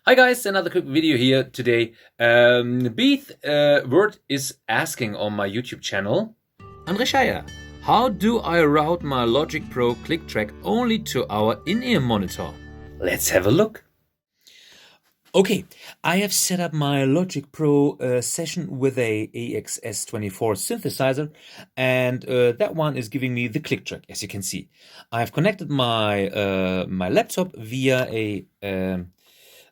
Hi guys, another quick video here today. Beeth Word is asking on my YouTube channel, André, how do I route my Logic Pro clicktrack only to our in-ear monitor? Let's have a look. Okay, I have set up my Logic Pro session with a AXS24 synthesizer, and that one is giving me the click track, as you can see. I've connected my my laptop via a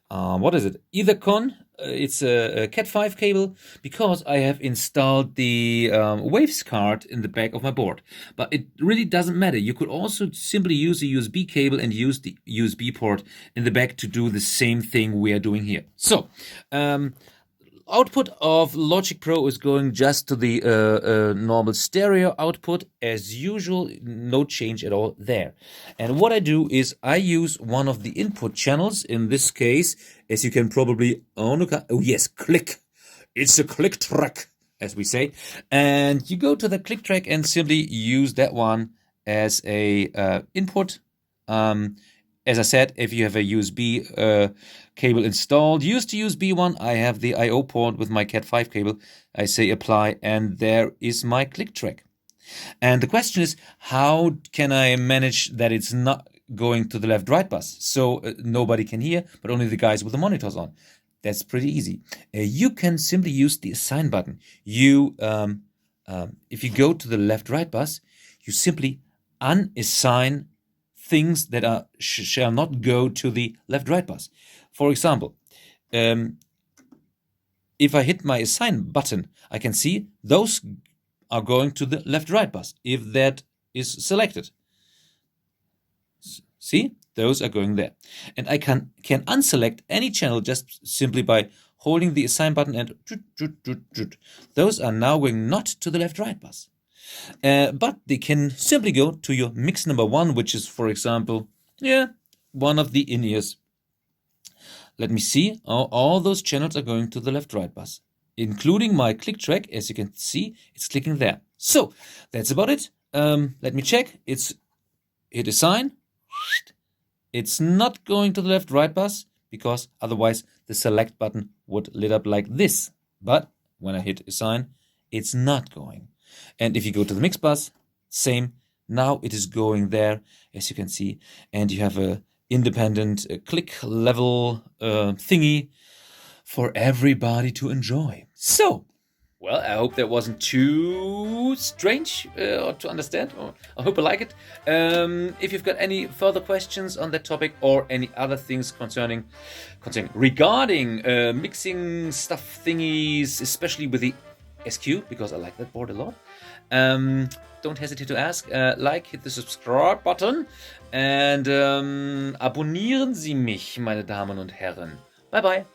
what is it? Ethercon. It's a Cat5 cable because I have installed the Waves card in the back of my board. But it really doesn't matter. You could also simply use a USB cable and use the USB port in the back to do the same thing we are doing here. So, output of Logic Pro is going just to the normal stereo output as usual, no change at all there. And what I do is I use one of the input channels, in this case, as you can probably click. It's a click track, as we say. And you go to the click track and simply use that one as a input. As I said, if you have a USB cable installed, use the USB one. I have the I/O port with my Cat5 cable. I say apply, and there is my click track. And the question is, how can I manage that it's not going to the left-right bus? So nobody can hear, but only the guys with the monitors on. That's pretty easy. You can simply use the assign button. If you go to the left-right bus, you simply unassign things that shall not go to the left-right bus. For example, if I hit my assign button, I can see those are going to the left-right bus if that is selected. See, those are going there. And I can unselect any channel just simply by holding the assign button and those are now going not to the left-right bus. But they can simply go to your mix number 1, which is, for example, one of the in-ears. Let me see. All those channels are going to the left-right bus, including my click track. As you can see, it's clicking there. So that's about it. Let me check. It's hit assign. It's not going to the left-right bus because otherwise the select button would lit up like this. But when I hit assign, it's not going. And if you go to the mix bus, same. Now it is going there, as you can see, and you have a independent click level thingy for everybody to enjoy. So, well, I hope that wasn't too strange or to understand. Or I hope you like it. If you've got any further questions on that topic or any other things regarding mixing stuff thingies, especially with the SQ, because I like that board a lot. Don't hesitate to ask. Hit the subscribe button and abonnieren Sie mich, meine Damen und Herren. Bye bye.